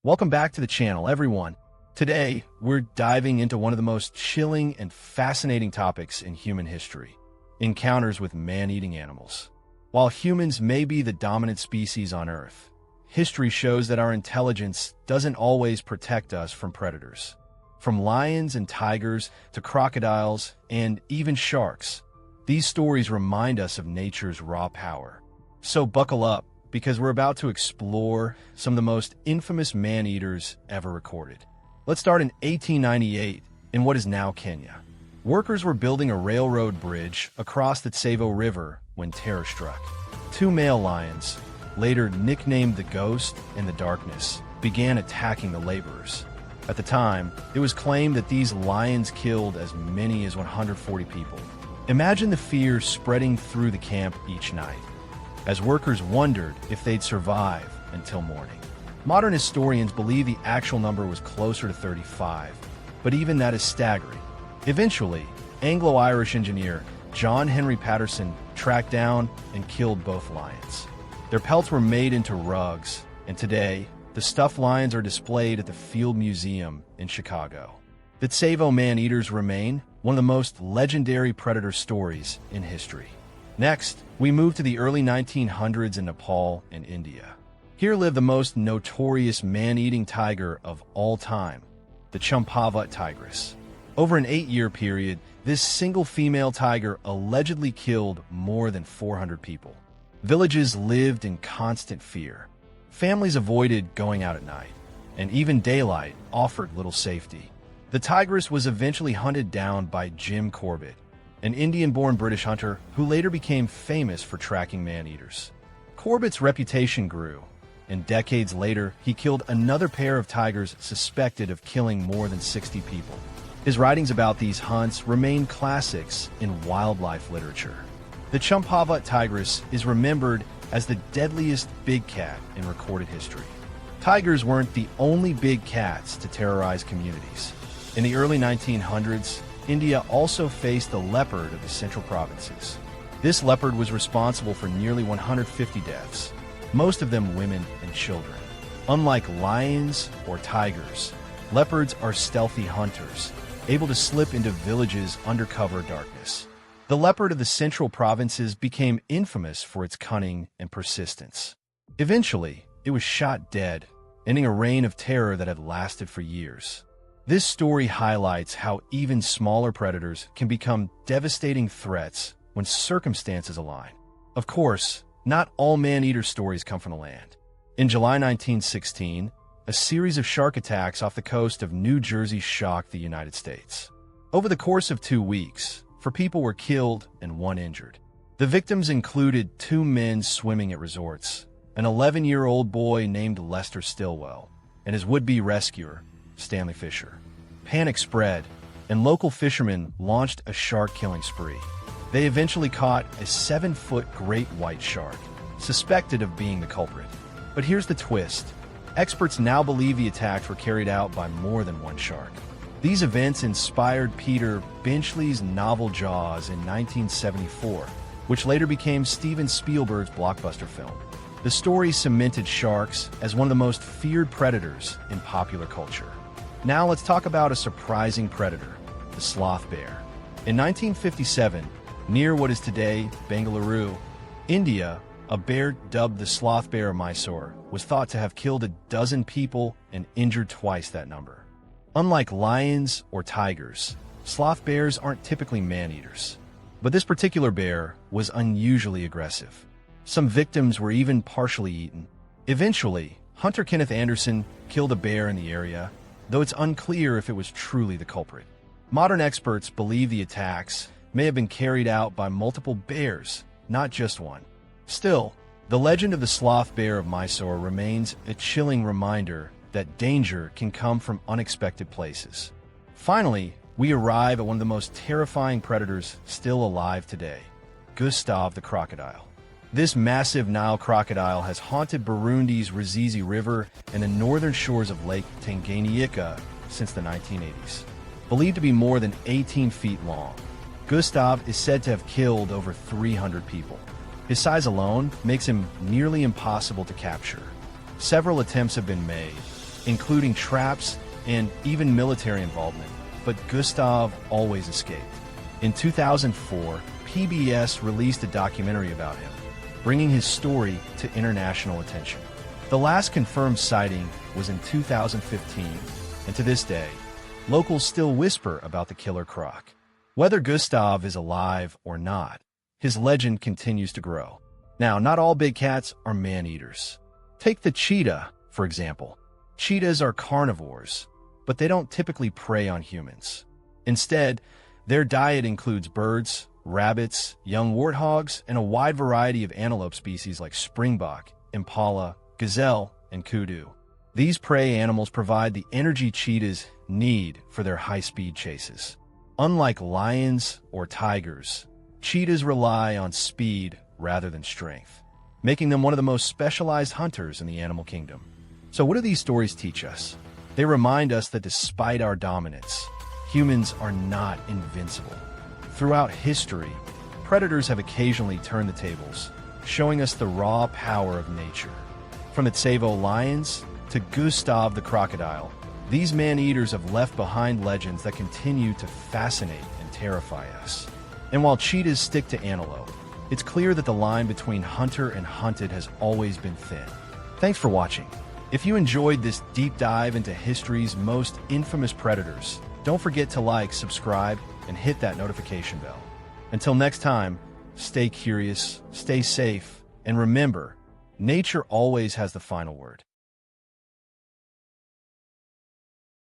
Welcome back to the channel, everyone. Today, we're diving into one of the most chilling and fascinating topics in human history: encounters with man-eating animals. While humans may be the dominant species on Earth, history shows that our intelligence doesn't always protect us from predators. From lions and tigers to crocodiles and even sharks, these stories remind us of nature's raw power. So buckle up, because we're about to explore some of the most infamous man-eaters ever recorded. Let's start in 1898 in what is now Kenya. Workers were building a railroad bridge across the Tsavo River when terror struck. Two male lions, later nicknamed the Ghost and the Darkness, began attacking the laborers. At the time, it was claimed that these lions killed as many as 140 people. Imagine the fear spreading through the camp each night, as workers wondered if they'd survive until morning. Modern historians believe the actual number was closer to 35, but even that is staggering. Eventually, Anglo-Irish engineer John Henry Patterson tracked down and killed both lions. Their pelts were made into rugs, and today, the stuffed lions are displayed at the Field Museum in Chicago. The Tsavo Man-Eaters remain one of the most legendary predator stories in history. Next, we move to the early 1900s in Nepal and India. Here lived the most notorious man-eating tiger of all time, the Champawat Tigress. Over an 8-year period, this single female tiger allegedly killed more than 400 people. Villages lived in constant fear. Families avoided going out at night, and even daylight offered little safety. The tigress was eventually hunted down by Jim Corbett, an Indian-born British hunter who later became famous for tracking man-eaters. Corbett's reputation grew, and decades later, he killed another pair of tigers suspected of killing more than 60 people. His writings about these hunts remain classics in wildlife literature. The Champawat Tigress is remembered as the deadliest big cat in recorded history. Tigers weren't the only big cats to terrorize communities. In the early 1900s, India also faced the Leopard of the Central Provinces. This leopard was responsible for nearly 150 deaths, most of them women and children. Unlike lions or tigers, leopards are stealthy hunters, able to slip into villages under cover of darkness. The Leopard of the Central Provinces became infamous for its cunning and persistence. Eventually, it was shot dead, ending a reign of terror that had lasted for years. This story highlights how even smaller predators can become devastating threats when circumstances align. Of course, not all man-eater stories come from the land. In July 1916, a series of shark attacks off the coast of New Jersey shocked the United States. Over the course of 2 weeks, 4 people were killed and 1 injured. The victims included 2 men swimming at resorts, an 11-year-old boy named Lester Stillwell, and his would-be rescuer, Stanley Fisher. Panic spread, and local fishermen launched a shark-killing spree. They eventually caught a 7-foot great white shark, suspected of being the culprit. But here's the twist. Experts now believe the attacks were carried out by more than 1 shark. These events inspired Peter Benchley's novel Jaws in 1974, which later became Steven Spielberg's blockbuster film. The story cemented sharks as one of the most feared predators in popular culture. Now let's talk about a surprising predator, the sloth bear. In 1957, near what is today Bengaluru, India, a bear dubbed the sloth bear of Mysore was thought to have killed 12 people and injured twice that number. Unlike lions or tigers, sloth bears aren't typically man-eaters. But this particular bear was unusually aggressive. Some victims were even partially eaten. Eventually, hunter Kenneth Anderson killed a bear in the area, though it's unclear if it was truly the culprit. Modern experts believe the attacks may have been carried out by multiple bears, not just one. Still, the legend of the sloth bear of Mysore remains a chilling reminder that danger can come from unexpected places. Finally, we arrive at one of the most terrifying predators still alive today, Gustave the crocodile. This massive Nile crocodile has haunted Burundi's Ruzizi River and the northern shores of Lake Tanganyika since the 1980s. Believed to be more than 18 feet long, Gustave is said to have killed over 300 people. His size alone makes him nearly impossible to capture. Several attempts have been made, including traps and even military involvement, but Gustave always escaped. In 2004, PBS released a documentary about him, bringing his story to international attention. The last confirmed sighting was in 2015, and to this day, locals still whisper about the killer croc. Whether Gustave is alive or not, his legend continues to grow. Now, not all big cats are man-eaters. Take the cheetah, for example. Cheetahs are carnivores, but they don't typically prey on humans. Instead, their diet includes birds, rabbits, young warthogs, and a wide variety of antelope species like springbok, impala, gazelle, and kudu. These prey animals provide the energy cheetahs need for their high-speed chases. Unlike lions or tigers, cheetahs rely on speed rather than strength, making them one of the most specialized hunters in the animal kingdom. So what do these stories teach us? They remind us that despite our dominance, humans are not invincible. Throughout history, predators have occasionally turned the tables, showing us the raw power of nature. From the Tsavo lions to Gustave the crocodile, these man-eaters have left behind legends that continue to fascinate and terrify us. And while cheetahs stick to antelope, it's clear that the line between hunter and hunted has always been thin. Thanks for watching. If you enjoyed this deep dive into history's most infamous predators, don't forget to like, subscribe, and hit that notification bell. Until next time, stay curious, stay safe, and remember, nature always has the final word.